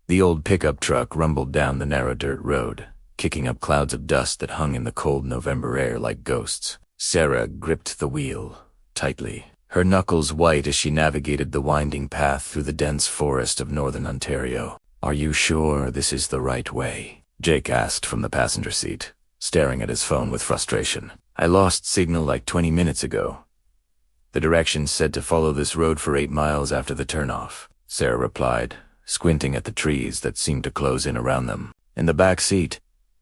The old pickup truck rumbled down the narrow dirt road, kicking up clouds of dust that hung in the cold November air like ghosts. Sarah gripped the wheel tightly, her knuckles white as she navigated the winding path through the dense forest of northern Ontario. "Are you sure this is the right way?" Jake asked from the passenger seat, staring at his phone with frustration. "I lost signal like 20 minutes ago." "The directions said to follow this road for 8 miles after the turnoff," Sarah replied, squinting at the trees that seemed to close in around them. In the back seat,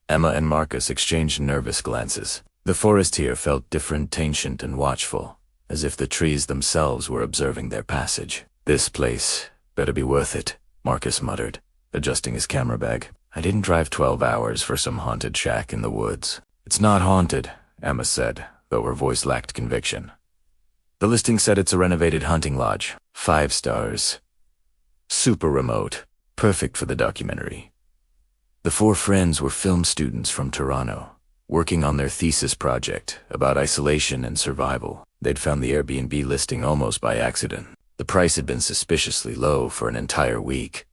Emma and Marcus exchanged nervous glances. The forest here felt different, ancient, and watchful, as if the trees themselves were observing their passage. "This place better be worth it," Marcus muttered, adjusting his camera bag. "I didn't drive 12 hours for some haunted shack in the woods." "It's not haunted," Emma said, though her voice lacked conviction. "The listing said it's a renovated hunting lodge. 5 stars. Super remote. Perfect for the documentary." The 4 friends were film students from Toronto, working on their thesis project about isolation and survival. They'd found the Airbnb listing almost by accident. The price had been suspiciously low for an entire week,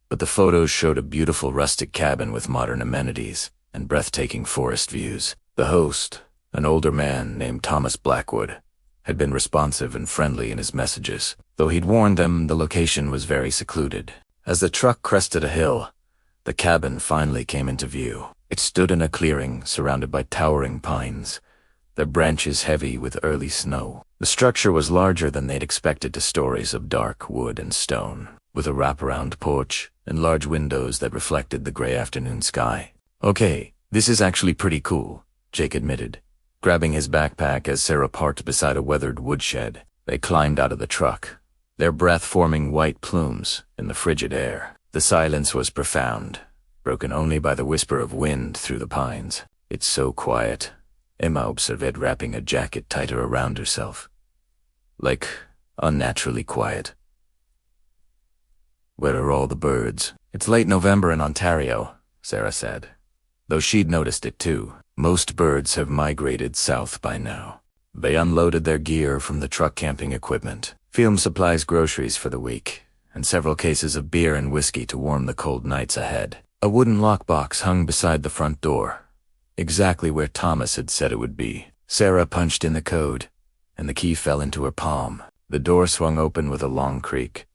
but the photos showed a beautiful rustic cabin with modern amenities and breathtaking forest views. The host, an older man named Thomas Blackwood, had been responsive and friendly in his messages, though he'd warned them the location was very secluded. As the truck crested a hill, the cabin finally came into view. It stood in a clearing surrounded by towering pines, their branches heavy with early snow. The structure was larger than they'd expected to stories of dark wood and stone, with a wraparound porch and large windows that reflected the gray afternoon sky. "Okay, this is actually pretty cool," Jake admitted, grabbing his backpack as Sarah parked beside a weathered woodshed. They climbed out of the truck, their breath forming white plumes in the frigid air. The silence was profound, broken only by the whisper of wind through the pines. "It's so quiet," Emma observed, wrapping a jacket tighter around herself. "Like, unnaturally quiet." "Where are all the birds?" "It's late November in Ontario," Sarah said, though she'd noticed it too. "Most birds have migrated south by now." They unloaded their gear from the truck, camping equipment, film supplies, groceries for the week, and several cases of beer and whiskey to warm the cold nights ahead. A wooden lockbox hung beside the front door, exactly where Thomas had said it would be. Sarah punched in the code, and the key fell into her palm. The door swung open with a long creak,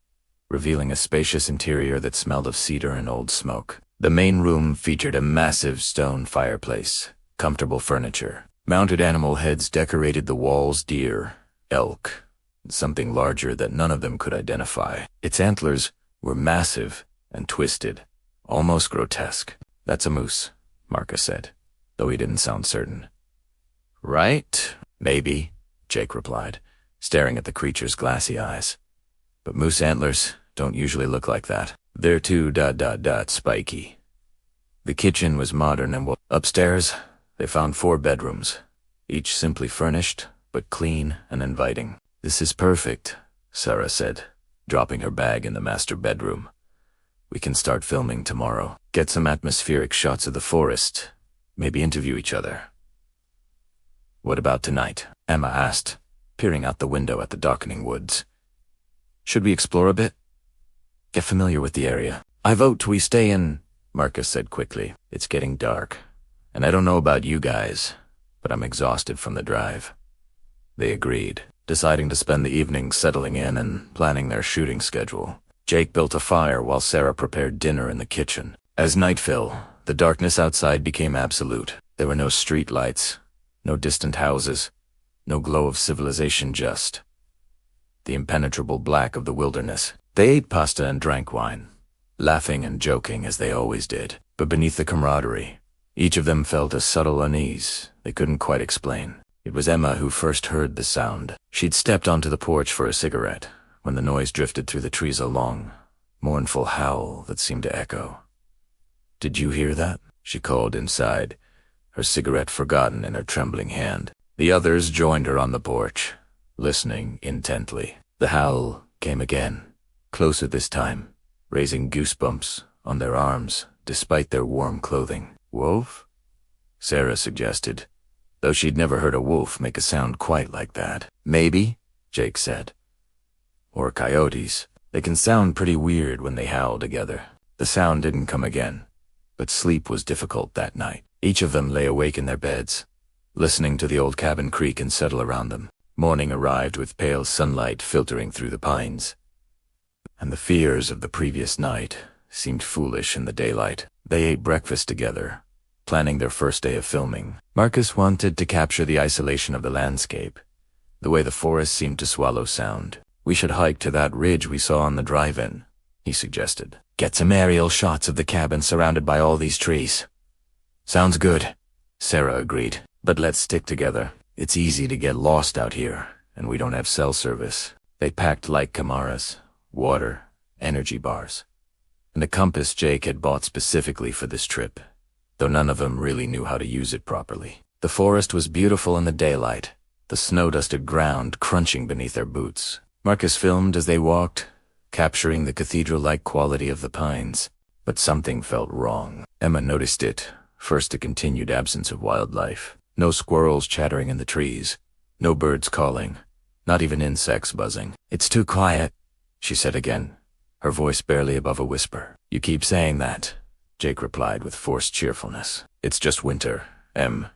revealing a spacious interior that smelled of cedar and old smoke. The main room featured a massive stone fireplace, comfortable furniture. Mounted animal heads decorated the walls: deer, elk, and something larger that none of them could identify. Its antlers were massive and twisted, almost grotesque. "That's a moose," Marcus said, though he didn't sound certain. "Right? Maybe," Jake replied, staring at the creature's glassy eyes. "But moose antlers don't usually look like that. They're too spiky." The kitchen was modern and upstairs, they found 4 bedrooms, each simply furnished, but clean and inviting. "This is perfect," Sarah said, dropping her bag in the master bedroom. "We can start filming tomorrow. Get some atmospheric shots of the forest, maybe interview each other." "What about tonight?" Emma asked, peering out the window at the darkening woods. "Should we explore a bit? Get familiar with the area?" "I vote we stay in," Marcus said quickly. "It's getting dark, and I don't know about you guys, but I'm exhausted from the drive." They agreed, deciding to spend the evening settling in and planning their shooting schedule. Jake built a fire while Sarah prepared dinner in the kitchen. As night fell, the darkness outside became absolute. There were no street lights, no distant houses, no glow of civilization, just the impenetrable black of the wilderness. They ate pasta and drank wine, laughing and joking as they always did. But beneath the camaraderie, each of them felt a subtle unease they couldn't quite explain. It was Emma who first heard the sound. She'd stepped onto the porch for a cigarette when the noise drifted through the trees, a long, mournful howl that seemed to echo. "Did you hear that?" she called inside, her cigarette forgotten in her trembling hand. The others joined her on the porch, listening intently. The howl came again, closer this time, raising goosebumps on their arms despite their warm clothing. "Wolf?" Sarah suggested, though she'd never heard a wolf make a sound quite like that. "Maybe," Jake said. "Or coyotes. They can sound pretty weird when they howl together." The sound didn't come again, but sleep was difficult that night. Each of them lay awake in their beds, listening to the old cabin creak and settle around them. Morning arrived with pale sunlight filtering through the pines, and the fears of the previous night seemed foolish in the daylight. They ate breakfast together, planning their first day of filming. Marcus wanted to capture the isolation of the landscape, the way the forest seemed to swallow sound. "We should hike to that ridge we saw on the drive-in," he suggested. "Get some aerial shots of the cabin surrounded by all these trees." "Sounds good," Sarah agreed. "But let's stick together. It's easy to get lost out here, and we don't have cell service." They packed light camaras, water, energy bars, and a compass Jake had bought specifically for this trip, though none of them really knew how to use it properly. The forest was beautiful in the daylight, the snow-dusted ground crunching beneath their boots. Marcus filmed as they walked, capturing the cathedral-like quality of the pines. But something felt wrong. Emma noticed it. First, a continued absence of wildlife. No squirrels chattering in the trees. No birds calling. Not even insects buzzing. "It's too quiet," she said again, her voice barely above a whisper. "You keep saying that," Jake replied with forced cheerfulness. "It's just winter, Em.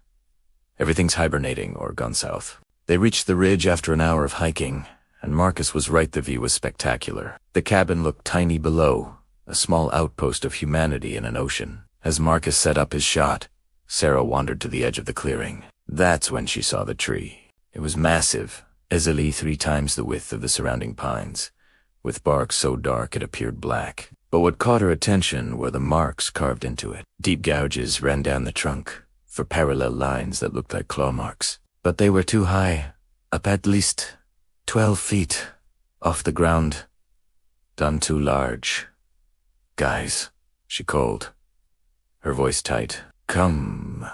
Everything's hibernating or gone south." They reached the ridge after an hour of hiking, and Marcus was right, the view was spectacular. The cabin looked tiny below, a small outpost of humanity in an ocean. As Marcus set up his shot, Sarah wandered to the edge of the clearing. That's when she saw the tree. It was massive, easily 3 times the width of the surrounding pines, with bark so dark it appeared black. But what caught her attention were the marks carved into it. Deep gouges ran down the trunk, for parallel lines that looked like claw marks. But they were too high, up at least 12 feet off the ground. Done too large. "Guys," she called, her voice tight. "Come."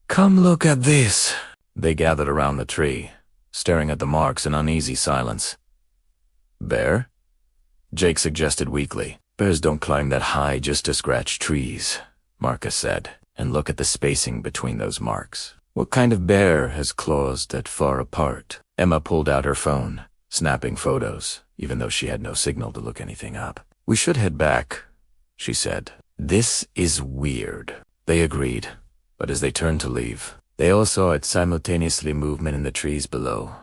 "Come look at this." They gathered around the tree, staring at the marks in uneasy silence. "Bear?" Jake suggested weakly. "Bears don't climb that high just to scratch trees," Marcus said. "And look at the spacing between those marks. What kind of bear has claws that far apart?" Emma pulled out her phone, snapping photos, even though she had no signal to look anything up. "We should head back," she said. "This is weird." They agreed, but as they turned to leave, they all saw it simultaneously movement in the trees below,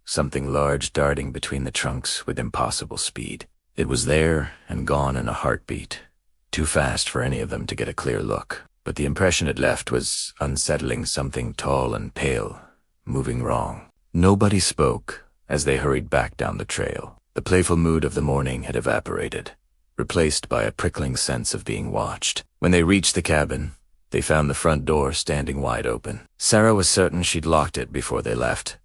something large darting between the trunks with impossible speed. It was there and gone in a heartbeat, too fast for any of them to get a clear look. But the impression it left was unsettling, something tall and pale, moving wrong. Nobody spoke as they hurried back down the trail. The playful mood of the morning had evaporated, replaced by a prickling sense of being watched. When they reached the cabin, they found the front door standing wide open. Sarah was certain she'd locked it before they left.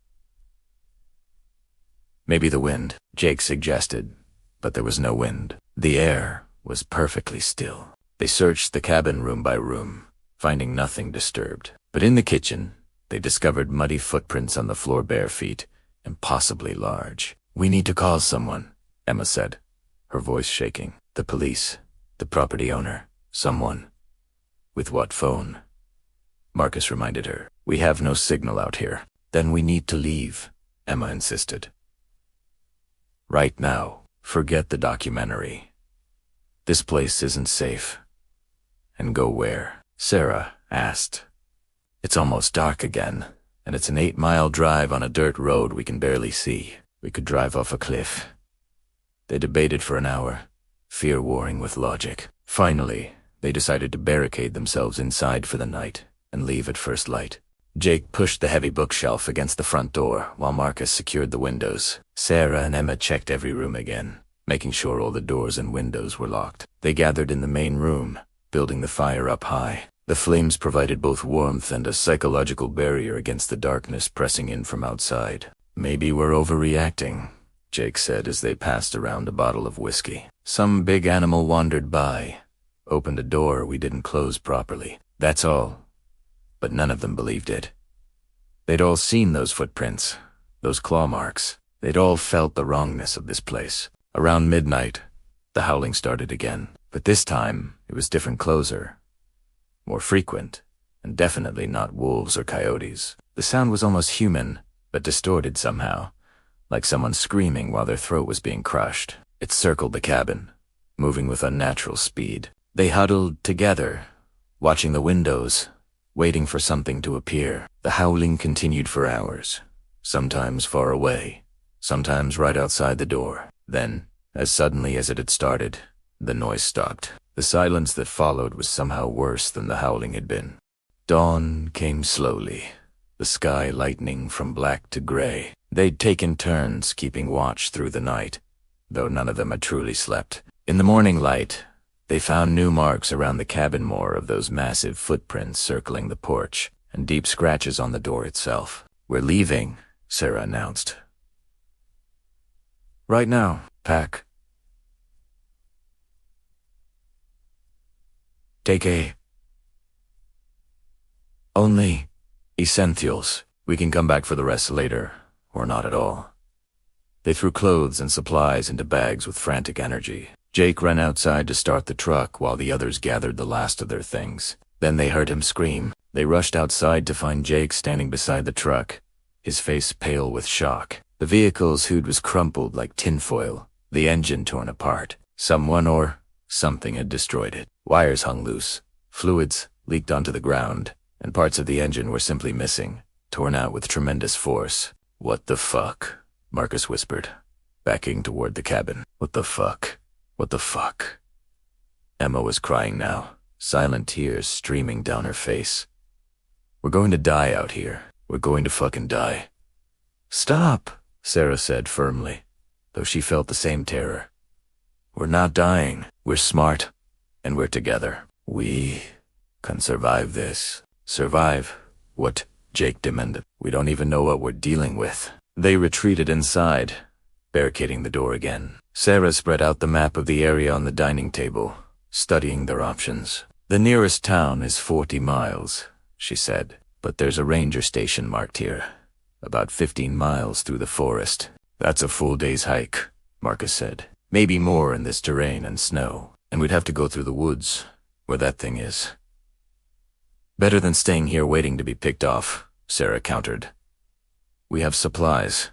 "Maybe the wind," Jake suggested, but there was no wind. The air was perfectly still. They searched the cabin room by room, finding nothing disturbed. But in the kitchen, they discovered muddy footprints on the floor, bare feet, impossibly large. "We need to call someone," Emma said, her voice shaking. "The police, the property owner, someone." "With what phone?" Marcus reminded her. "We have no signal out here." "Then we need to leave," Emma insisted. "Right now. Forget the documentary. This place isn't safe." "And go where?" Sarah asked. "It's almost dark again, and it's an 8-mile drive on a dirt road we can barely see. We could drive off a cliff." They debated for an hour, fear warring with logic. Finally, they decided to barricade themselves inside for the night and leave at first light. Jake pushed the heavy bookshelf against the front door while Marcus secured the windows. Sarah and Emma checked every room again, making sure all the doors and windows were locked. They gathered in the main room, building the fire up high. The flames provided both warmth and a psychological barrier against the darkness pressing in from outside. "Maybe we're overreacting," Jake said as they passed around a bottle of whiskey. "Some big animal wandered by, opened a door we didn't close properly. That's all." But none of them believed it. They'd all seen those footprints, those claw marks. They'd all felt the wrongness of this place. Around midnight, the howling started again. But this time, it was different, closer, more frequent, and definitely not wolves or coyotes. The sound was almost human, but distorted somehow, like someone screaming while their throat was being crushed. It circled the cabin, moving with unnatural speed. They huddled together, watching the windows, waiting for something to appear. The howling continued for hours, sometimes far away, sometimes right outside the door. Then, as suddenly as it had started, the noise stopped. The silence that followed was somehow worse than the howling had been. Dawn came slowly, the sky lightening from black to gray. They'd taken turns keeping watch through the night, though none of them had truly slept. In the morning light, they found new marks around the cabin, more of those massive footprints circling the porch, and deep scratches on the door itself. "We're leaving," Sarah announced. "Right now. Pack. Take only essentials. We can come back for the rest later, or not at all." They threw clothes and supplies into bags with frantic energy. Jake ran outside to start the truck while the others gathered the last of their things. Then they heard him scream. They rushed outside to find Jake standing beside the truck, his face pale with shock. The vehicle's hood was crumpled like tinfoil, the engine torn apart. Someone or something had destroyed it. Wires hung loose, fluids leaked onto the ground, and parts of the engine were simply missing, torn out with tremendous force. "What the fuck?" Marcus whispered, backing toward the cabin. "What the fuck? What the fuck?" Emma was crying now, silent tears streaming down her face. "We're going to die out here. We're going to fucking die." "Stop," Sarah said firmly, though she felt the same terror. "We're not dying. We're smart, and we're together. We can survive this." "Survive? What?" Jake demanded. "We don't even know what we're dealing with." They retreated inside, barricading the door again. Sarah spread out the map of the area on the dining table, studying their options. "The nearest town is 40 miles, she said, "but there's a ranger station marked here, about 15 miles through the forest." "That's a full day's hike," Marcus said. "Maybe more in this terrain and snow, and we'd have to go through the woods, where that thing is." "Better than staying here waiting to be picked off," Sarah countered. "We have supplies.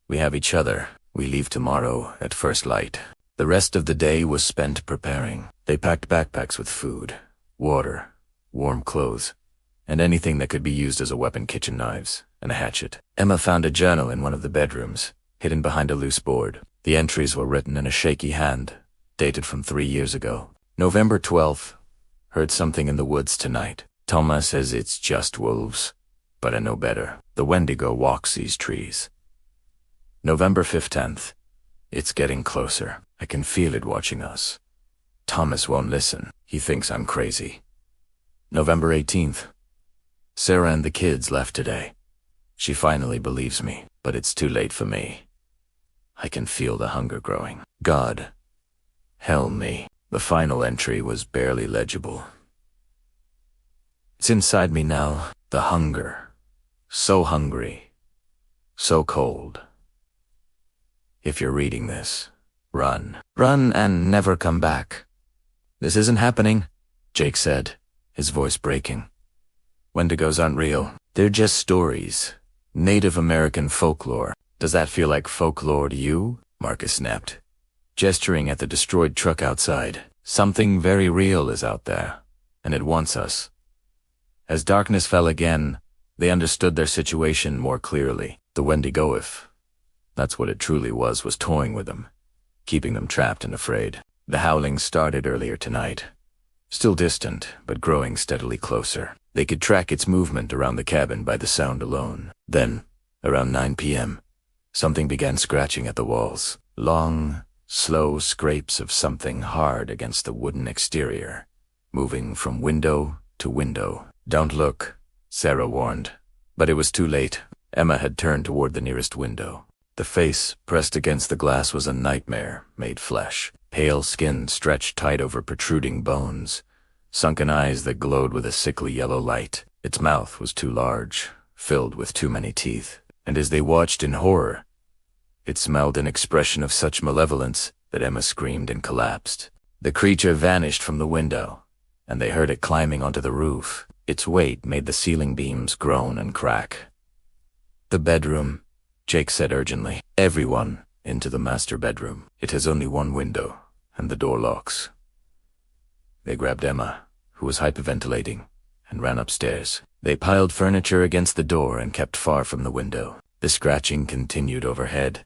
We have each other. We leave tomorrow at first light." The rest of the day was spent preparing. They packed backpacks with food, water, warm clothes, and anything that could be used as a weapon: kitchen knives and a hatchet. Emma found a journal in one of the bedrooms, hidden behind a loose board. The entries were written in a shaky hand, dated from 3 years ago. November 12th. Heard something in the woods tonight. Thomas says it's just wolves, but I know better. The Wendigo walks these trees. November 15th. It's getting closer. I can feel it watching us. Thomas won't listen. He thinks I'm crazy. November 18th. Sarah and the kids left today. She finally believes me, but it's too late for me. I can feel the hunger growing. God, help me. The final entry was barely legible. It's inside me now, the hunger. So hungry. So cold. If you're reading this, run. Run and never come back. "This isn't happening," Jake said, his voice breaking. "Wendigos aren't real. They're just stories. Native American folklore." "Does that feel like folklore to you?" Marcus snapped, gesturing at the destroyed truck outside. "Something very real is out there, and it wants us." As darkness fell again, they understood their situation more clearly. The Wendigo, if that's what it truly was toying with them, keeping them trapped and afraid. The howling started earlier tonight, still distant, but growing steadily closer. They could track its movement around the cabin by the sound alone. Then, around 9 p.m., something began scratching at the walls. Long, slow scrapes of something hard against the wooden exterior, moving from window to window. "Don't look," Sarah warned. But it was too late. Emma had turned toward the nearest window. The face pressed against the glass was a nightmare made flesh. Pale skin stretched tight over protruding bones, sunken eyes that glowed with a sickly yellow light. Its mouth was too large, filled with too many teeth, and as they watched in horror, it smelled an expression of such malevolence that Emma screamed and collapsed. The creature vanished from the window, and they heard it climbing onto the roof. Its weight made the ceiling beams groan and crack. "The bedroom," Jake said urgently. "Everyone into the master bedroom. It has only one window, and the door locks." They grabbed Emma, who was hyperventilating, and ran upstairs. They piled furniture against the door and kept far from the window. The scratching continued overhead,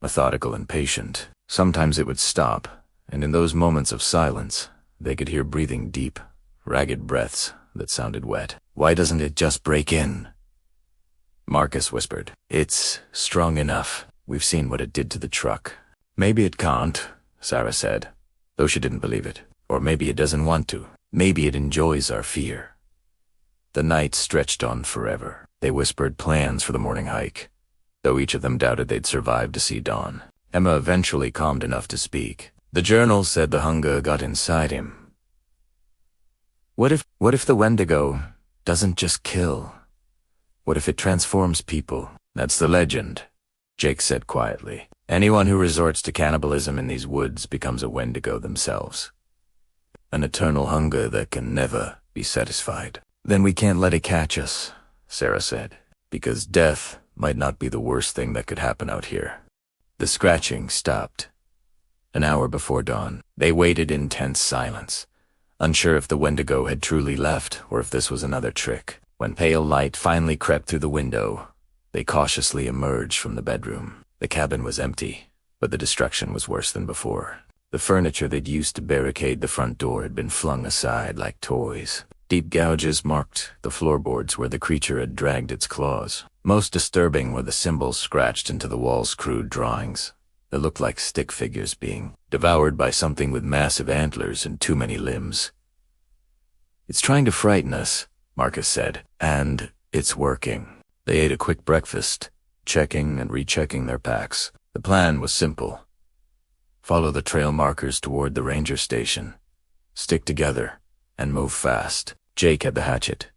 methodical and patient. Sometimes it would stop, and in those moments of silence, they could hear breathing deep, ragged breaths that sounded wet. "Why doesn't it just break in?" Marcus whispered. "It's strong enough. We've seen what it did to the truck." "Maybe it can't," Sarah said, though she didn't believe it. "Or maybe it doesn't want to. Maybe it enjoys our fear." The night stretched on forever. They whispered plans for the morning hike, though each of them doubted they'd survive to see dawn. Emma eventually calmed enough to speak. "The journal said the hunger got inside him. What if the Wendigo doesn't just kill? What if it transforms people?" "That's the legend," Jake said quietly. "Anyone who resorts to cannibalism in these woods becomes a Wendigo themselves. An eternal hunger that can never be satisfied." "Then we can't let it catch us," Sarah said, "because death might not be the worst thing that could happen out here." The scratching stopped. An hour before dawn, they waited in tense silence, unsure if the Wendigo had truly left or if this was another trick. When pale light finally crept through the window, they cautiously emerged from the bedroom. The cabin was empty, but the destruction was worse than before. The furniture they'd used to barricade the front door had been flung aside like toys. Deep gouges marked the floorboards where the creature had dragged its claws. Most disturbing were the symbols scratched into the wall's crude drawings that looked like stick figures being devoured by something with massive antlers and too many limbs. "It's trying to frighten us," Marcus said, "and it's working." They ate a quick breakfast, checking and rechecking their packs. The plan was simple. Follow the trail markers toward the ranger station. Stick together and move fast. Jake had the hatchet.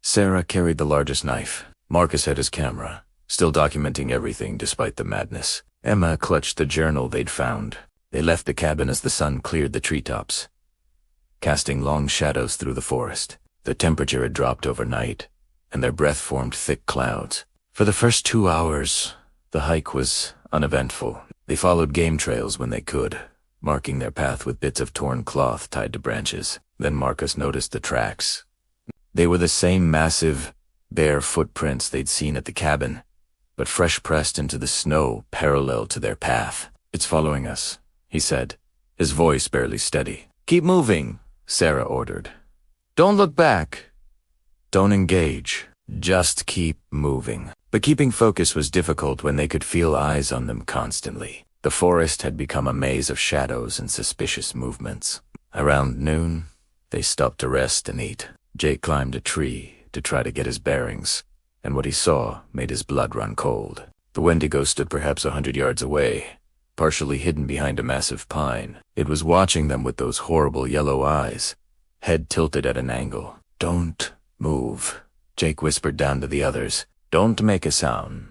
Sarah carried the largest knife. Marcus had his camera, still documenting everything despite the madness. Emma clutched the journal they'd found. They left the cabin as the sun cleared the treetops, casting long shadows through the forest. The temperature had dropped overnight, and their breath formed thick clouds. For the first 2 hours, the hike was uneventful. They followed game trails when they could, marking their path with bits of torn cloth tied to branches. Then Marcus noticed the tracks. They were the same massive, bare footprints they'd seen at the cabin, but fresh pressed into the snow parallel to their path. "It's following us," he said, his voice barely steady. "Keep moving," Sarah ordered. "Don't look back. Don't engage. Just keep moving." But keeping focus was difficult when they could feel eyes on them constantly. The forest had become a maze of shadows and suspicious movements. Around noon, they stopped to rest and eat. Jake climbed a tree to try to get his bearings, and what he saw made his blood run cold. The Wendigo stood perhaps 100 yards away, partially hidden behind a massive pine. It was watching them with those horrible yellow eyes, head tilted at an angle. "Don't move," Jake whispered down to the others. "Don't make a sound."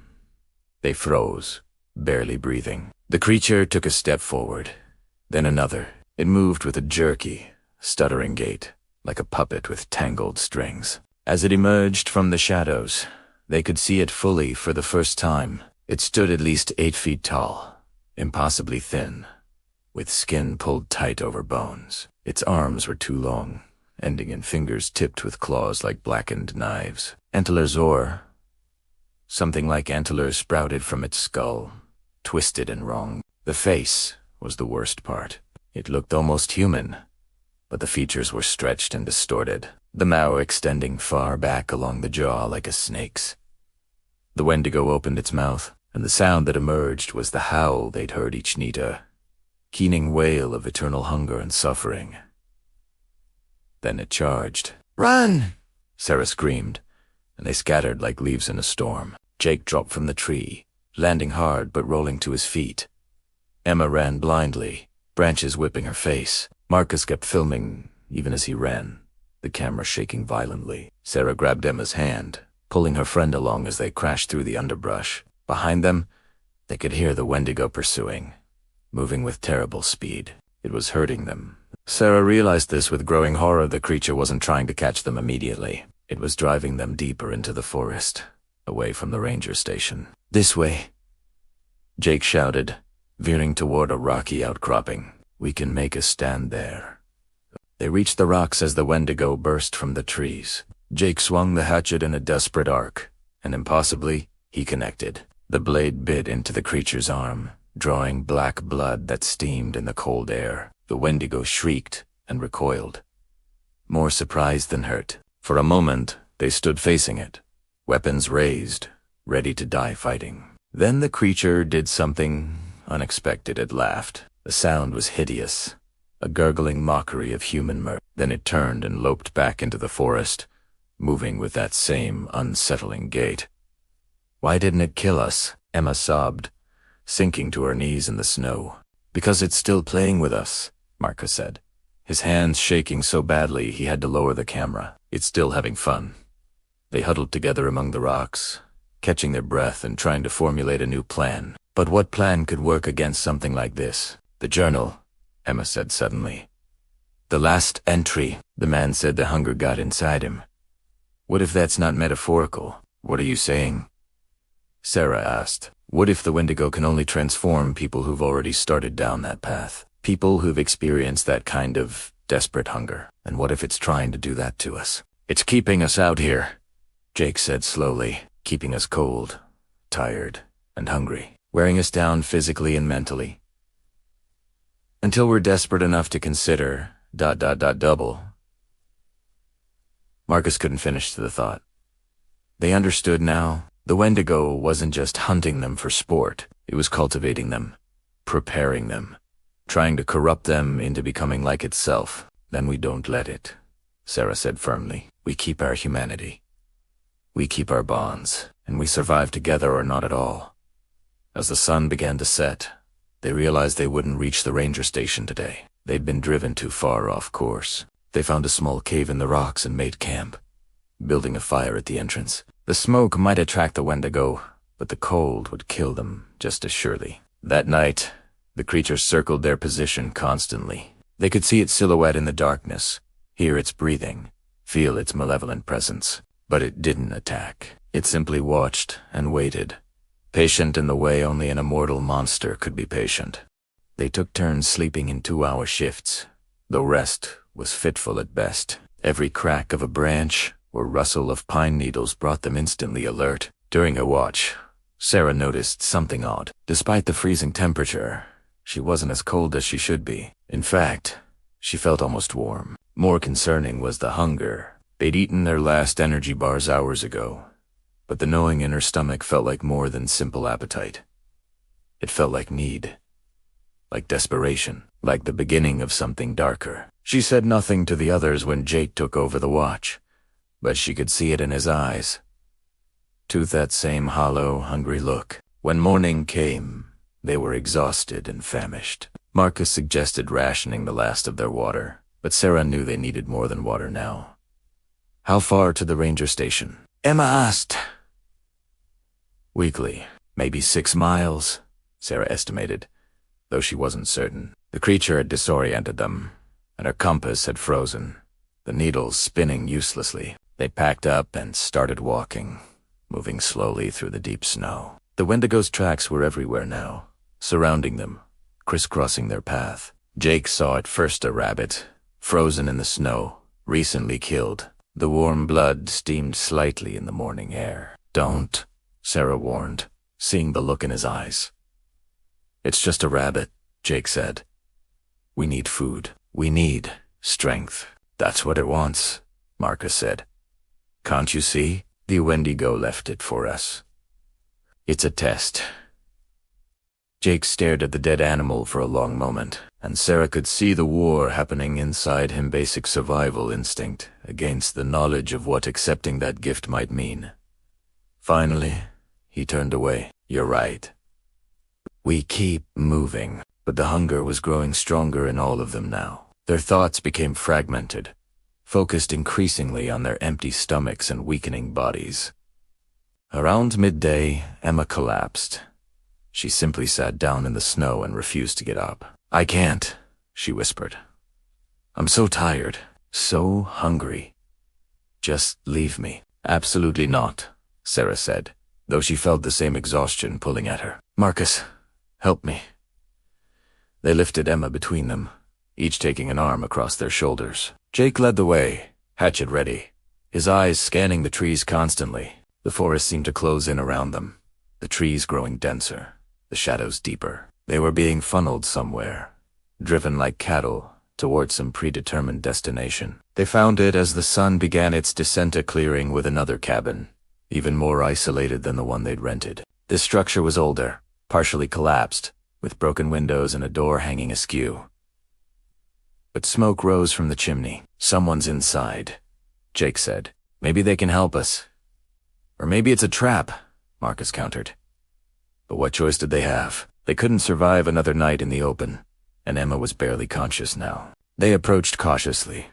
They froze, barely breathing. The creature took a step forward, then another. It moved with a jerky, stuttering gait, like a puppet with tangled strings. As it emerged from the shadows, they could see it fully for the first time. It stood at least 8 feet tall, impossibly thin, with skin pulled tight over bones. Its arms were too long, ending in fingers tipped with claws like blackened knives. Antlers or something like antlers sprouted from its skull, twisted and wrong. The face was the worst part. It looked almost human, but the features were stretched and distorted, the mouth extending far back along the jaw like a snake's. The Wendigo opened its mouth, and the sound that emerged was the howl they'd heard each Nita, keening wail of eternal hunger and suffering. Then it charged. "Run!" Sarah screamed, and they scattered like leaves in a storm. Jake dropped from the tree, landing hard but rolling to his feet. Emma ran blindly, branches whipping her face. Marcus kept filming even as he ran, the camera shaking violently. Sarah grabbed Emma's hand, pulling her friend along as they crashed through the underbrush. Behind them, they could hear the Wendigo pursuing, moving with terrible speed. It was hurting them, Sarah realized this with growing horror. The creature wasn't trying to catch them immediately. It was driving them deeper into the forest, away from the ranger station. "This way," Jake shouted, veering toward a rocky outcropping. "We can make a stand there." They reached the rocks as the Wendigo burst from the trees. Jake swung the hatchet in a desperate arc, and impossibly, he connected. The blade bit into the creature's arm, drawing black blood that steamed in the cold air. The Wendigo shrieked and recoiled, more surprised than hurt. For a moment, they stood facing it, weapons raised, ready to die fighting. Then the creature did something unexpected. It laughed. The sound was hideous, a gurgling mockery of human mirth. Then it turned and loped back into the forest, moving with that same unsettling gait. "Why didn't it kill us?" Emma sobbed, sinking to her knees in the snow. "Because it's still playing with us," Marcus said, his hands shaking so badly he had to lower the camera. "It's still having fun." They huddled together among the rocks, catching their breath and trying to formulate a new plan. But what plan could work against something like this? "The journal," Emma said suddenly. "The last entry." The man said the hunger got inside him. "What if that's not metaphorical?" "What are you saying?" Sarah asked. "What if the Wendigo can only transform people who've already started down that path? People who've experienced that kind of desperate hunger. And what if it's trying to do that to us?" "It's keeping us out here," Jake said slowly. "Keeping us cold, tired, and hungry. Wearing us down physically and mentally. Until we're desperate enough to consider ... double." Marcus couldn't finish the thought. They understood now. The Wendigo wasn't just hunting them for sport. It was cultivating them, preparing them, trying to corrupt them into becoming like itself. "Then we don't let it," Sarah said firmly. "We keep our humanity. We keep our bonds, and we survive together or not at all." As the sun began to set, they realized they wouldn't reach the ranger station today. They'd been driven too far off course. They found a small cave in the rocks and made camp, building a fire at the entrance. The smoke might attract the Wendigo, but the cold would kill them just as surely. That night, the creature circled their position constantly. They could see its silhouette in the darkness, hear its breathing, feel its malevolent presence. But it didn't attack. It simply watched and waited, patient in the way only an immortal monster could be patient. They took turns sleeping in 2-hour shifts, though rest was fitful at best. Every crack of a branch or rustle of pine needles brought them instantly alert. During a watch, Sarah noticed something odd. Despite the freezing temperature, she wasn't as cold as she should be. In fact, she felt almost warm. More concerning was the hunger. They'd eaten their last energy bars hours ago, but the gnawing in her stomach felt like more than simple appetite. It felt like need, like desperation, like the beginning of something darker. She said nothing to the others when Jake took over the watch, but she could see it in his eyes. To that same hollow, hungry look. When morning came, they were exhausted and famished. Marcus suggested rationing the last of their water, but Sarah knew they needed more than water now. "How far to the ranger station?" Emma asked. Weakly, "Maybe 6 miles, Sarah estimated, though she wasn't certain. The creature had disoriented them, and her compass had frozen, the needles spinning uselessly. They packed up and started walking, moving slowly through the deep snow. The Wendigo's tracks were everywhere now, surrounding them, crisscrossing their path. Jake saw at first a rabbit, frozen in the snow, recently killed. The warm blood steamed slightly in the morning air. "Don't," Sarah warned, seeing the look in his eyes. "It's just a rabbit," Jake said. "We need food. We need strength." "That's what it wants," Marcus said. "Can't you see? The Wendigo left it for us. It's a test." Jake stared at the dead animal for a long moment, and Sarah could see the war happening inside him, basic survival instinct against the knowledge of what accepting that gift might mean. Finally, he turned away. "You're right. We keep moving." But the hunger was growing stronger in all of them now. Their thoughts became fragmented, focused increasingly on their empty stomachs and weakening bodies. Around midday, Emma collapsed. She simply sat down in the snow and refused to get up. "I can't," she whispered. I'm so tired, so hungry. Just leave me. Absolutely not, Sarah said, though she felt the same exhaustion pulling at her. Marcus, help me. They lifted Emma between them, each taking an arm across their shoulders. Jake led the way, hatchet ready, his eyes scanning the trees constantly. The forest seemed to close in around them, the trees growing denser, the shadows deeper. They were being funneled somewhere, driven like cattle towards some predetermined destination. They found it as the sun began its descent, a clearing with another cabin, even more isolated than the one they'd rented. This structure was older, partially collapsed, with broken windows and a door hanging askew. But smoke rose from the chimney. Someone's inside, Jake said. Maybe they can help us. Or maybe it's a trap, Marcus countered. But what choice did they have? They couldn't survive another night in the open, and Emma was barely conscious now. They approached cautiously,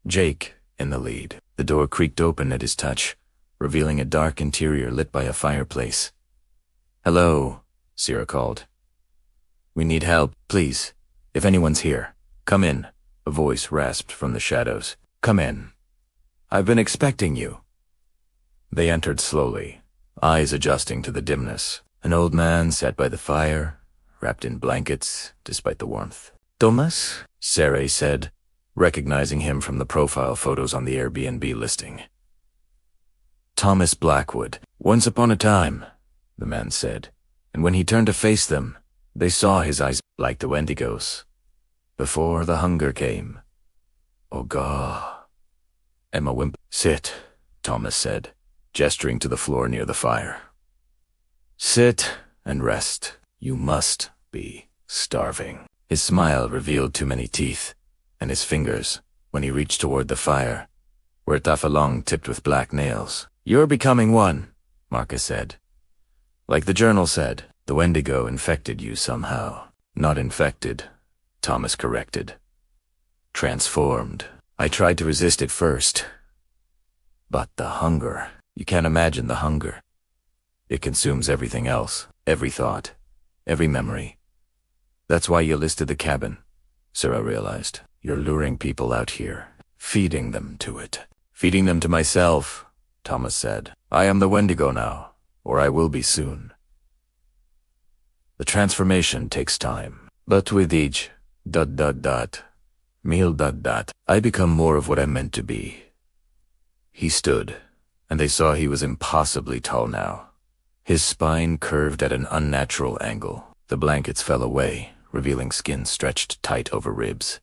Jake in the lead. The door creaked open at his touch, revealing a dark interior lit by a fireplace. Hello, Sierra called. We need help, please. If anyone's here, come in, a voice rasped from the shadows. Come in. I've been expecting you. They entered slowly, eyes adjusting to the dimness. An old man sat by the fire, wrapped in blankets despite the warmth. Thomas? Sarah said, recognizing him from the profile photos on the Airbnb listing. Thomas Blackwood. Once upon a time, the man said, and when he turned to face them, they saw his eyes like the Wendigos. Before the hunger came. Oh God. Emma whimpered. Sit, Thomas said, gesturing to the floor near the fire. Sit and rest. You must be starving. His smile revealed too many teeth, and his fingers, when he reached toward the fire, were tafalong tipped with black nails. You're becoming one, Marcus said. Like the journal said, the Wendigo infected you somehow. Not infected, Thomas corrected. Transformed. I tried to resist it first. But the hunger. You can't imagine the hunger. It consumes everything else, every thought, every memory. That's why you listed the cabin, Sarah realized. You're luring people out here, feeding them to it. Feeding them to myself, Thomas said. I am the Wendigo now, or I will be soon. The transformation takes time, but with each ... meal ... I become more of what I'm meant to be. He stood, and they saw he was impossibly tall now. His spine curved at an unnatural angle. The blankets fell away, revealing skin stretched tight over ribs.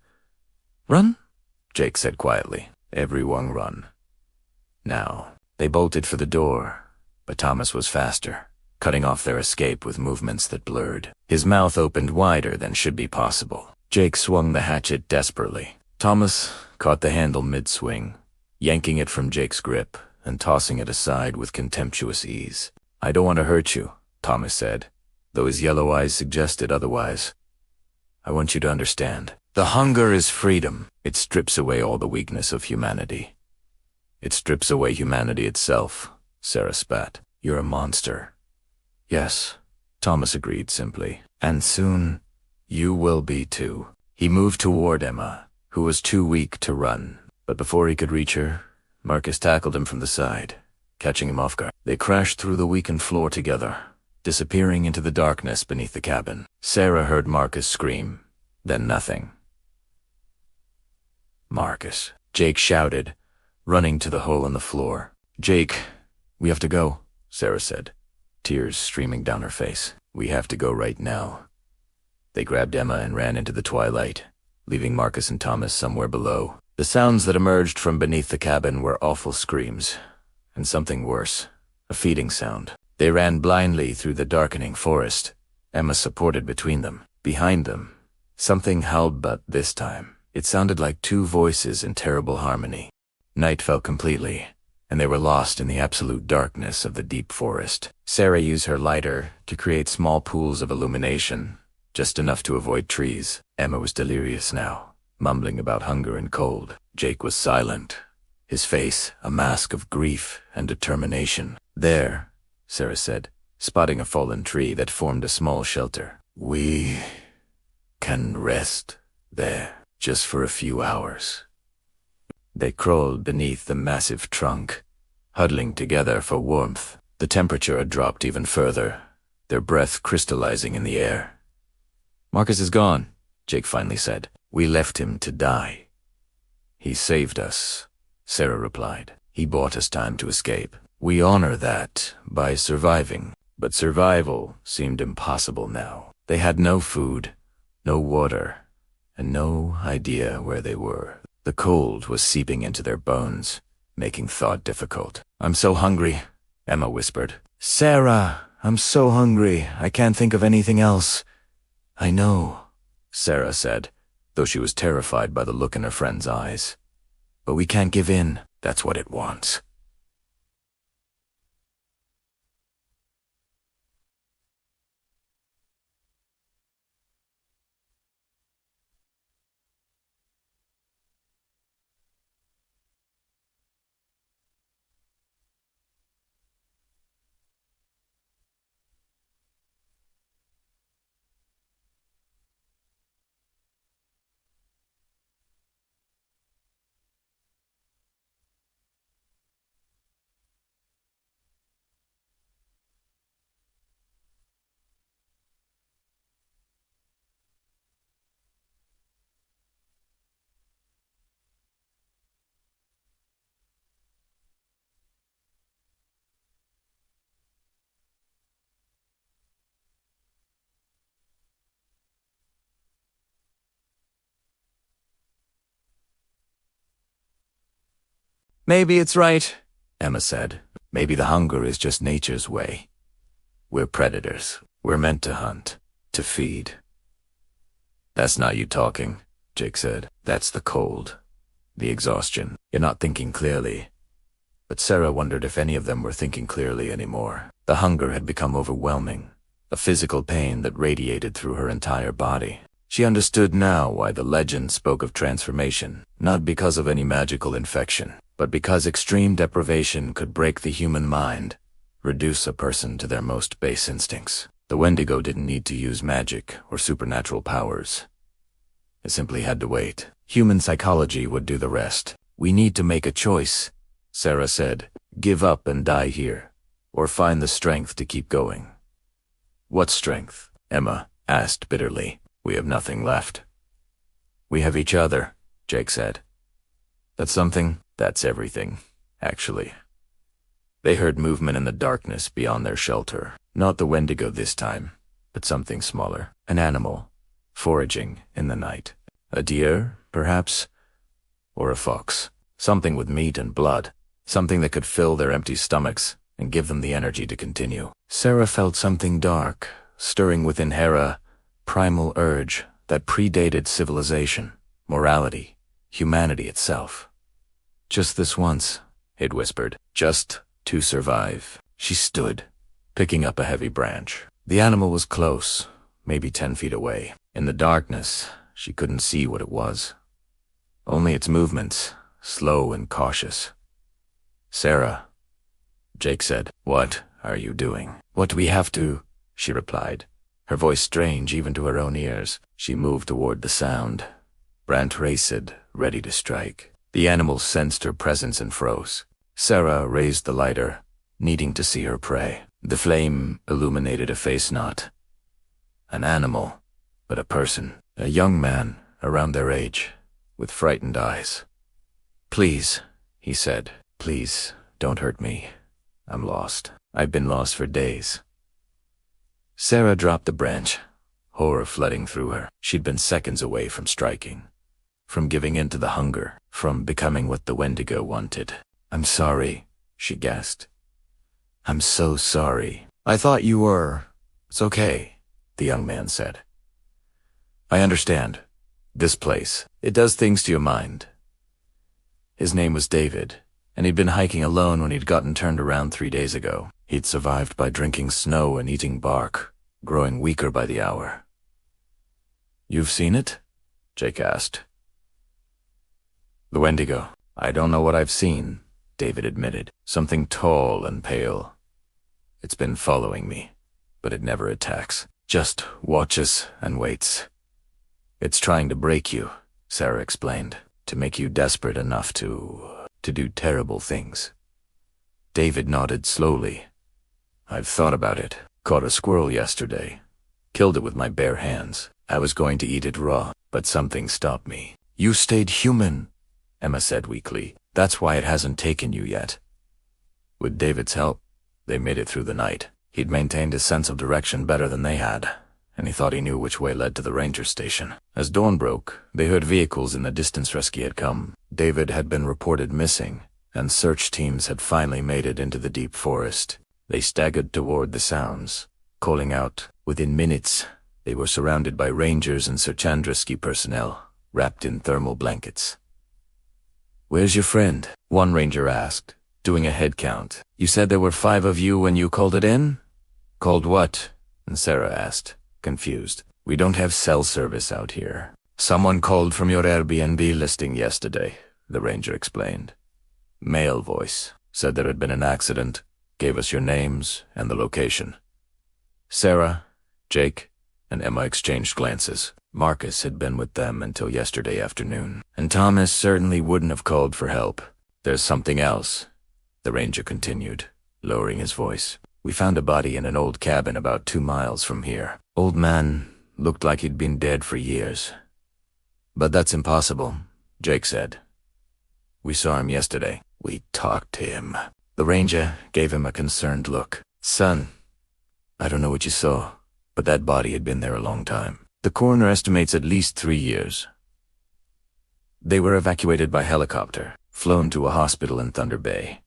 Run? Jake said quietly. Everyone run. Now, they bolted for the door, but Thomas was faster, cutting off their escape with movements that blurred. His mouth opened wider than should be possible. Jake swung the hatchet desperately. Thomas caught the handle mid-swing, yanking it from Jake's grip and tossing it aside with contemptuous ease. I don't want to hurt you, Thomas said, though his yellow eyes suggested otherwise. I want you to understand. The hunger is freedom. It strips away all the weakness of humanity. It strips away humanity itself, Sarah spat. You're a monster. Yes, Thomas agreed simply. And soon, you will be too. He moved toward Emma, who was too weak to run. But before he could reach her, Marcus tackled him from the side, catching him off guard. They crashed through the weakened floor together, disappearing into the darkness beneath the cabin. Sarah heard Marcus scream, then nothing. Marcus, Jake shouted, running to the hole in the floor. Jake, we have to go, Sarah said, tears streaming down her face. We have to go right now. They grabbed Emma and ran into the twilight, leaving Marcus and Thomas somewhere below. The sounds that emerged from beneath the cabin were awful screams, and something worse, a feeding sound. They ran blindly through the darkening forest, Emma supported between them. Behind them, something howled, but this time, it sounded like two voices in terrible harmony. Night fell completely, and they were lost in the absolute darkness of the deep forest. Sarah used her lighter to create small pools of illumination, just enough to avoid trees. Emma was delirious now, mumbling about hunger and cold. Jake was silent, his face a mask of grief and determination. There, Sarah said, spotting a fallen tree that formed a small shelter. We can rest there. just for a few hours. They crawled beneath the massive trunk, huddling together for warmth. The temperature had dropped even further, their breath crystallizing in the air. "Marcus is gone," Jake finally said. "We left him to die." "He saved us," Sarah replied. "He bought us time to escape. We honor that by surviving." But survival seemed impossible now. They had no food, no water, and no idea where they were. The cold was seeping into their bones, making thought difficult. "I'm so hungry," Emma whispered. "Sarah, I'm so hungry. I can't think of anything else." "I know," Sarah said, though she was terrified by the look in her friend's eyes. "But we can't give in. That's what it wants." "Maybe it's right," Emma said. "Maybe the hunger is just nature's way. We're predators. We're meant to hunt, to feed." "That's not you talking," Jake said. "That's the cold, the exhaustion. You're not thinking clearly." But Sarah wondered if any of them were thinking clearly anymore. The hunger had become overwhelming, a physical pain that radiated through her entire body. She understood now why the legend spoke of transformation, not because of any magical infection, but because extreme deprivation could break the human mind, reduce a person to their most base instincts. The Wendigo didn't need to use magic or supernatural powers. It simply had to wait. Human psychology would do the rest. "We need to make a choice," Sarah said. "Give up and die here, or find the strength to keep going." "What strength?" Emma asked bitterly. "We have nothing left." "We have each other," Jake said. "That's something?" "That's everything, actually." They heard movement in the darkness beyond their shelter. Not the Wendigo this time, but something smaller. An animal, foraging in the night. A deer, perhaps? Or a fox. Something with meat and blood. Something that could fill their empty stomachs and give them the energy to continue. Sarah felt something dark, stirring within her, a primal urge that predated civilization, morality, humanity itself. "Just this once," it whispered. "Just to survive." She stood, picking up a heavy branch. The animal was close, maybe 10 feet away. In the darkness, she couldn't see what it was. Only its movements, slow and cautious. "Sarah," Jake said. "What are you doing?" "What do we have to?" she replied, her voice strange even to her own ears. She moved toward the sound. Brant raced, ready to strike. The animal sensed her presence and froze. Sarah raised the lighter, needing to see her prey. The flame illuminated a face not an animal, but a person. A young man, around their age, with frightened eyes. "Please," he said. "Please, don't hurt me. I'm lost. I've been lost for days." Sarah dropped the branch, horror flooding through her. She'd been seconds away from striking, from giving in to the hunger, from becoming what the Wendigo wanted. "I'm sorry," she gasped. "I'm so sorry. I thought you were—" "It's okay," the young man said. "I understand. This place, it does things to your mind." His name was David, and he'd been hiking alone when he'd gotten turned around 3 days ago. He'd survived by drinking snow and eating bark, growing weaker by the hour. "You've seen it?" Jake asked. "The Wendigo. I don't know what I've seen," David admitted. "Something tall and pale. It's been following me, but it never attacks. Just watches and waits. It's trying to break you, Sarah explained, to make you desperate enough to do terrible things. David nodded slowly. I've thought about it. Caught a squirrel yesterday. Killed it with my bare hands. I was going to eat it raw, but something stopped me. You stayed human, Emma said weakly. That's why it hasn't taken you yet. With David's help, they made it through the night. He'd maintained his sense of direction better than they had, and he thought he knew which way led to the ranger station. As dawn broke, they heard vehicles in the distance rescue had come. David had been reported missing, and search teams had finally made it into the deep forest. They staggered toward the sounds, calling out. Within minutes, they were surrounded by rangers and search and rescue personnel, wrapped in thermal blankets. Where's your friend? One ranger asked, doing a head count. You said there were 5 of you when you called it in? Called what? And Sarah asked, confused. We don't have cell service out here. Someone called from your Airbnb listing yesterday, the ranger explained. Male voice, said there had been an accident, gave us your names and the location. Sarah, Jake, and Emma exchanged glances. Marcus had been with them until yesterday afternoon, and Thomas certainly wouldn't have called for help. There's something else, the ranger continued, lowering his voice. We found a body in an old cabin about 2 miles from here. Old man looked like he'd been dead for years. But that's impossible, Jake said. We saw him yesterday. We talked to him. The ranger gave him a concerned look. Son, I don't know what you saw, but that body had been there a long time. The coroner estimates at least 3 years. They were evacuated by helicopter, flown to a hospital in Thunder Bay.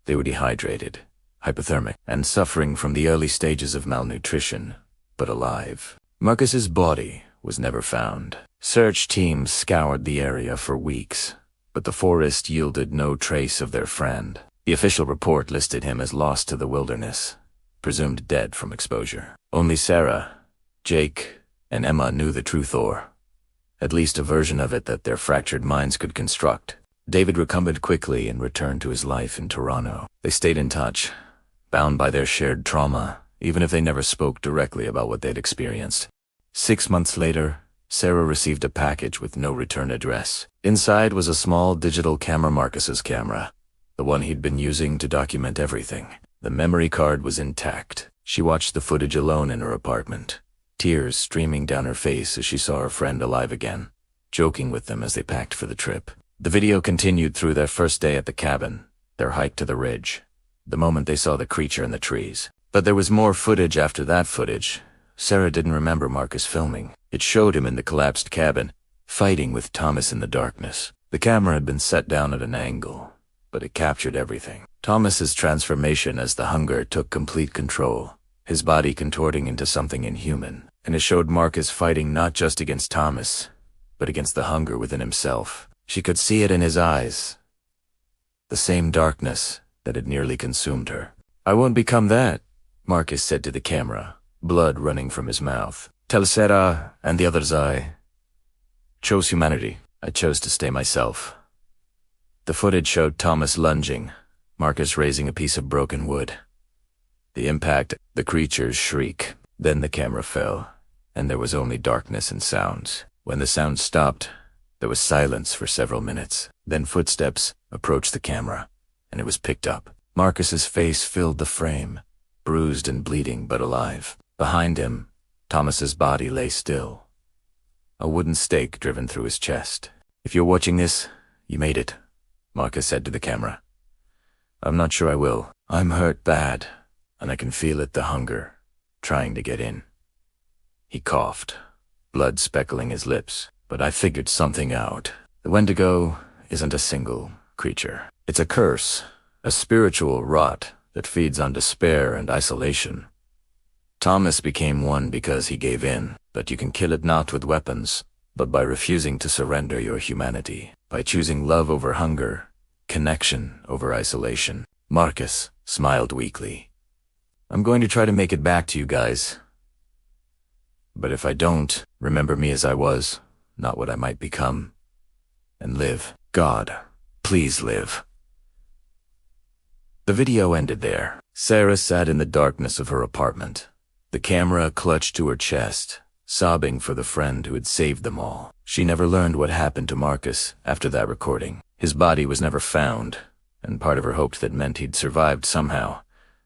They were dehydrated, hypothermic, and suffering from the early stages of malnutrition, but alive. Marcus's body was never found. Search teams scoured the area for weeks, but the forest yielded no trace of their friend. The official report listed him as lost to the wilderness, presumed dead from exposure. Only Sarah, Jake, and Emma knew the truth, or at least a version of it that their fractured minds could construct. David recovered quickly and returned to his life in Toronto. They stayed in touch, bound by their shared trauma, even if they never spoke directly about what they'd experienced. 6 months later, Sarah received a package with no return address. Inside was a small digital camera, Marcus's camera, the one he'd been using to document everything. The memory card was intact. She watched the footage alone in her apartment, tears streaming down her face as she saw her friend alive again, joking with them as they packed for the trip. The video continued through their first day at the cabin, their hike to the ridge, the moment they saw the creature in the trees. But there was more footage after that footage. Sarah didn't remember Marcus filming. It showed him in the collapsed cabin, fighting with Thomas in the darkness. The camera had been set down at an angle, but it captured everything. Thomas's transformation as the hunger took complete control, his body contorting into something inhuman, and it showed Marcus fighting not just against Thomas, but against the hunger within himself. She could see it in his eyes, the same darkness that had nearly consumed her. I won't become that, Marcus said to the camera, blood running from his mouth. Tell Sarah and the others I chose humanity. I chose to stay myself. The footage showed Thomas lunging, Marcus raising a piece of broken wood. The impact, the creature's shriek. Then the camera fell, and there was only darkness and sounds. When the sound stopped, there was silence for several minutes. Then footsteps approached the camera, and it was picked up. Marcus's face filled the frame, bruised and bleeding but alive. Behind him, Thomas's body lay still, a wooden stake driven through his chest. If you're watching this, you made it, Marcus said to the camera. I'm not sure I will. I'm hurt bad, and I can feel it, the hunger, trying to get in. He coughed, blood speckling his lips. But I figured something out. The Wendigo isn't a single creature. It's a curse, a spiritual rot that feeds on despair and isolation. Thomas became one because he gave in, but you can kill it not with weapons, but by refusing to surrender your humanity, by choosing love over hunger, connection over isolation. Marcus smiled weakly. I'm going to try to make it back to you guys. But if I don't, remember me as I was, not what I might become. And live. God, please live. The video ended there. Sarah sat in the darkness of her apartment, the camera clutched to her chest, sobbing for the friend who had saved them all. She never learned what happened to Marcus after that recording. His body was never found, and part of her hoped that meant he'd survived somehow,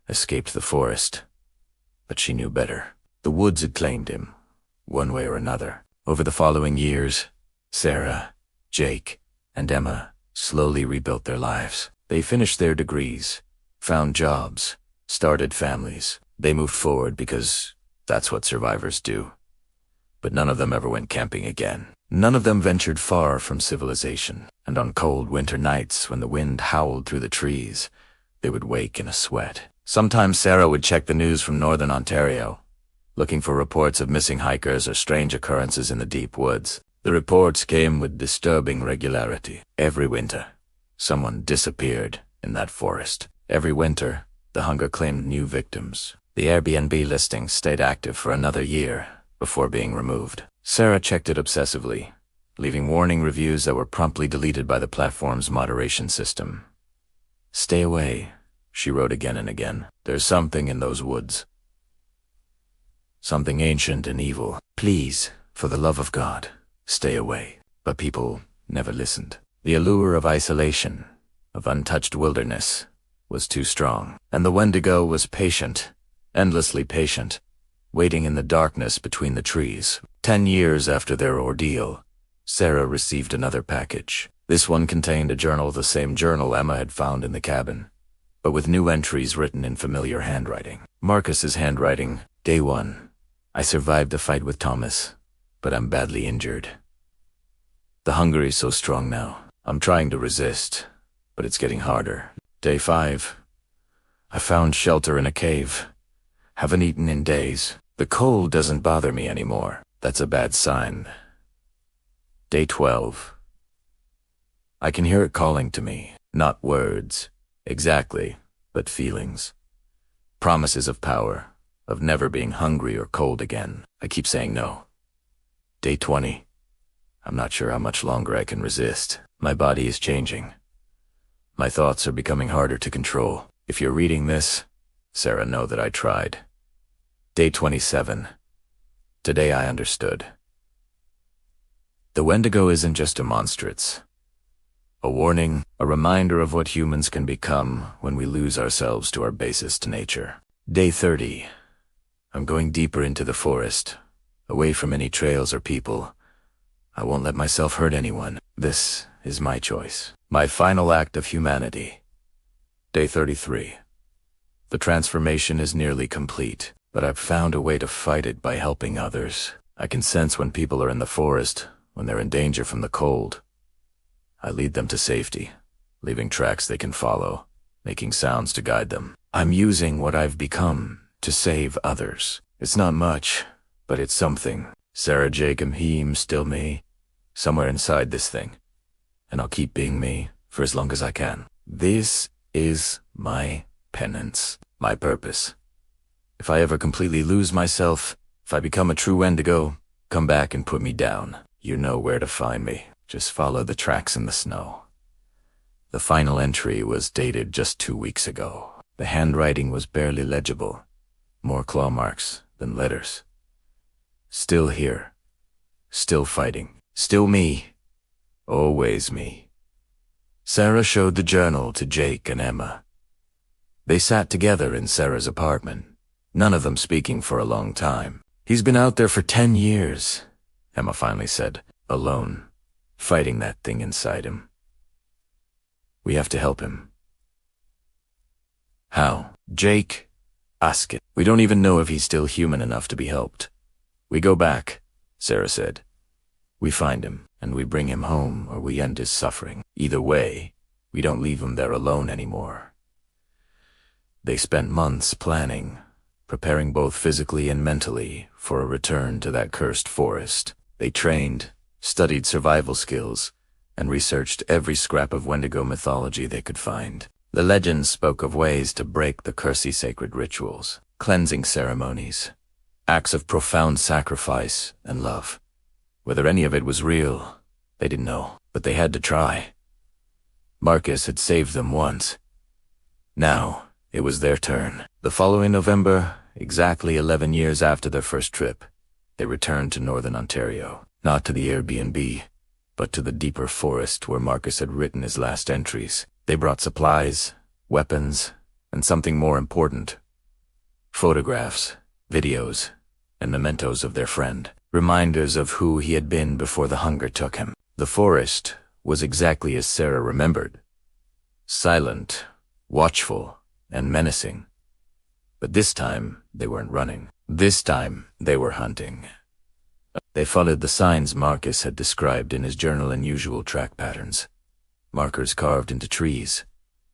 escaped the forest. But she knew better. The woods had claimed him, one way or another. Over the following years, Sarah, Jake, and Emma slowly rebuilt their lives. They finished their degrees, found jobs, started families. They moved forward because that's what survivors do. But none of them ever went camping again. None of them ventured far from civilization, and on cold winter nights when the wind howled through the trees, they would wake in a sweat. Sometimes Sarah would check the news from northern Ontario, looking for reports of missing hikers or strange occurrences in the deep woods. The reports came with disturbing regularity. Every winter, someone disappeared in that forest. Every winter, the hunger claimed new victims. The Airbnb listing stayed active for another year before being removed. Sarah checked it obsessively, leaving warning reviews that were promptly deleted by the platform's moderation system. "Stay away," she wrote again and again. "There's something in those woods. Something ancient and evil. Please, for the love of God, stay away." But people never listened. The allure of isolation, of untouched wilderness, was too strong. And the Wendigo was patient, endlessly patient, waiting in the darkness between the trees. 10 years after their ordeal, Sarah received another package. This one contained a journal, the same journal Emma had found in the cabin, but with new entries written in familiar handwriting. Marcus's handwriting. Day 1. I survived the fight with Thomas, but I'm badly injured. The hunger is so strong now. I'm trying to resist, but it's getting harder. Day 5. I found shelter in a cave. Haven't eaten in days. The cold doesn't bother me anymore. That's a bad sign. Day 12. I can hear it calling to me. Not words, exactly, but feelings. Promises of power, of never being hungry or cold again. I keep saying no. Day 20. I'm not sure how much longer I can resist. My body is changing. My thoughts are becoming harder to control. If you're reading this, Sarah, know that I tried. Day 27. Today I understood. The Wendigo isn't just a monster, it's a warning, a reminder of what humans can become when we lose ourselves to our basest nature. Day 30. I'm going deeper into the forest, away from any trails or people. I won't let myself hurt anyone. This is my choice, my final act of humanity. Day 33. The transformation is nearly complete, but I've found a way to fight it by helping others. I can sense when people are in the forest, when they're in danger from the cold. I lead them to safety, leaving tracks they can follow, making sounds to guide them. I'm using what I've become to save others. It's not much, but it's something. Sarah, Jacob, Heem, still me, somewhere inside this thing. And I'll keep being me for as long as I can. This is my penance, my purpose. If I ever completely lose myself, if I become a true Wendigo, come back and put me down. You know where to find me. Just follow the tracks in the snow. The final entry was dated just 2 weeks ago. The handwriting was barely legible. More claw marks than letters. Still here. Still fighting. Still me. Always me. Sarah showed the journal to Jake and Emma. They sat together in Sarah's apartment, none of them speaking for a long time. He's been out there for 10 years, Emma finally said, alone, fighting that thing inside him. We have to help him. How? Jake? Ask it. We don't even know if he's still human enough to be helped. We go back, Sarah said. We find him, and we bring him home, or we end his suffering. Either way, we don't leave him there alone anymore. They spent months planning, preparing both physically and mentally for a return to that cursed forest. They trained, studied survival skills, and researched every scrap of Wendigo mythology they could find. The legends spoke of ways to break the cursey sacred rituals, cleansing ceremonies, acts of profound sacrifice and love. Whether any of it was real, they didn't know, but they had to try. Marcus had saved them once. Now, it was their turn. The following November, exactly 11 years after their first trip, They returned to northern Ontario, not to the Airbnb, but to the deeper forest where Marcus had written his last entries. They brought supplies, weapons, and something more important: photographs, videos, and mementos of their friend, reminders of who he had been before the hunger took him. The forest was exactly as Sarah remembered: silent, watchful, and menacing. But this time, they weren't running. This time, they were hunting. They followed the signs Marcus had described in his journal in usual track patterns. Markers carved into trees,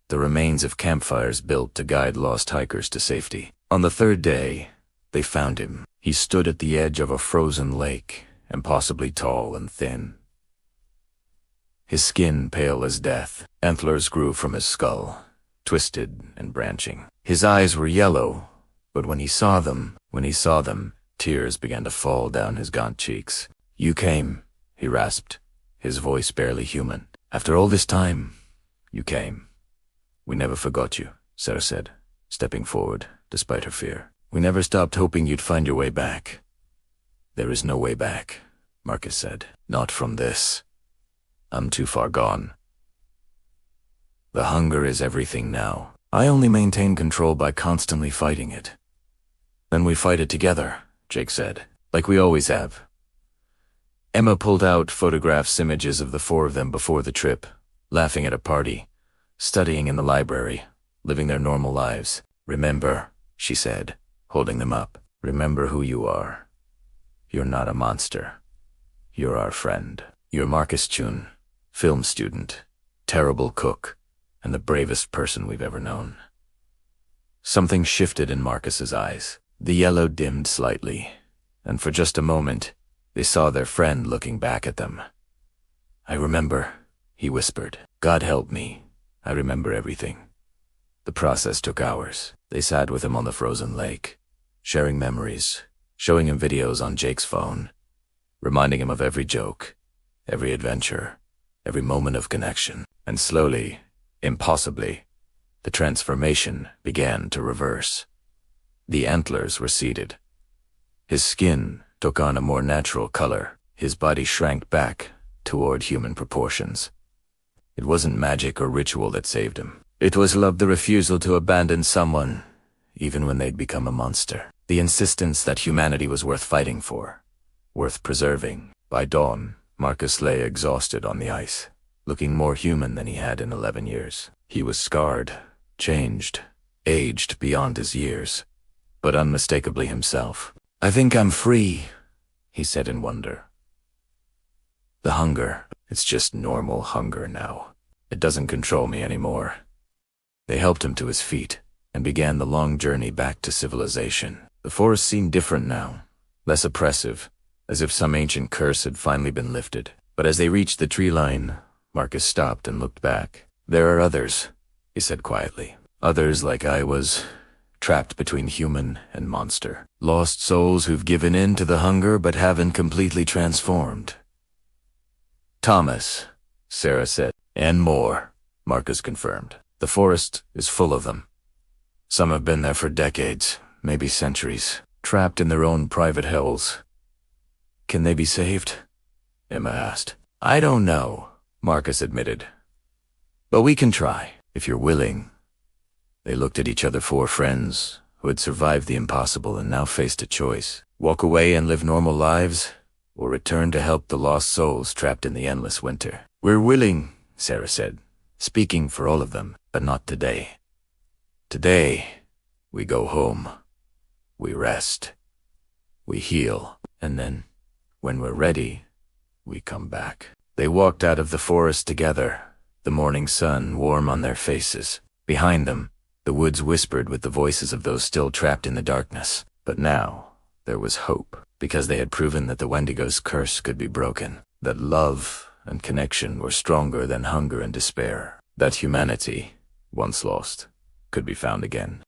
the remains of campfires built to guide lost hikers to safety. On the third day, they found him. He stood at the edge of a frozen lake, impossibly tall and thin. His skin pale as death. Antlers grew from his skull, twisted and branching. His eyes were yellow, but when he saw them, tears began to fall down his gaunt cheeks. "You came," he rasped, his voice barely human. "After all this time, you came." "We never forgot you," Sarah said, stepping forward, despite her fear. "We never stopped hoping you'd find your way back." "There is no way back," Marcus said. "Not from this. I'm too far gone. The hunger is everything now. I only maintain control by constantly fighting it." "Then we fight it together," Jake said, "like we always have." Emma pulled out photographs, images of the four of them before the trip, laughing at a party, studying in the library, living their normal lives. "Remember," she said, holding them up. "Remember who you are. You're not a monster. You're our friend. You're Marcus Chun, film student, terrible cook, and the bravest person we've ever known." Something shifted in Marcus's eyes. The yellow dimmed slightly, and for just a moment, they saw their friend looking back at them. "I remember," he whispered. "God help me. I remember everything." The process took hours. They sat with him on the frozen lake, sharing memories, showing him videos on Jake's phone, reminding him of every joke, every adventure, every moment of connection. And slowly, impossibly, the transformation began to reverse. The antlers were seeded. His skin took on a more natural color. His body shrank back toward human proportions. It wasn't magic or ritual that saved him. It was love, the refusal to abandon someone, even when they'd become a monster. The insistence that humanity was worth fighting for, worth preserving. By dawn, Marcus lay exhausted on the ice, looking more human than he had in 11 years. He was scarred, changed, aged beyond his years, but unmistakably himself. "I think I'm free," he said in wonder. "The hunger, it's just normal hunger now. It doesn't control me anymore." They helped him to his feet and began the long journey back to civilization. The forest seemed different now, less oppressive, as if some ancient curse had finally been lifted. But as they reached the tree line, Marcus stopped and looked back. "There are others," he said quietly. "Others like I was, trapped between human and monster. Lost souls who've given in to the hunger but haven't completely transformed." "Thomas," Sarah said. "And more," Marcus confirmed. "The forest is full of them. Some have been there for decades, maybe centuries, trapped in their own private hells." "Can they be saved?" Emma asked. "I don't know," Marcus admitted. "But we can try, if you're willing." They looked at each other, four friends who had survived the impossible and now faced a choice: walk away and live normal lives, or return to help the lost souls trapped in the endless winter. "We're willing," Sarah said, speaking for all of them, "but not today. Today, we go home. We rest. We heal. And then, when we're ready, we come back." They walked out of the forest together, the morning sun warm on their faces. Behind them, the woods whispered with the voices of those still trapped in the darkness. But now, there was hope, because they had proven that the Wendigo's curse could be broken, that love and connection were stronger than hunger and despair, that humanity, once lost, could be found again.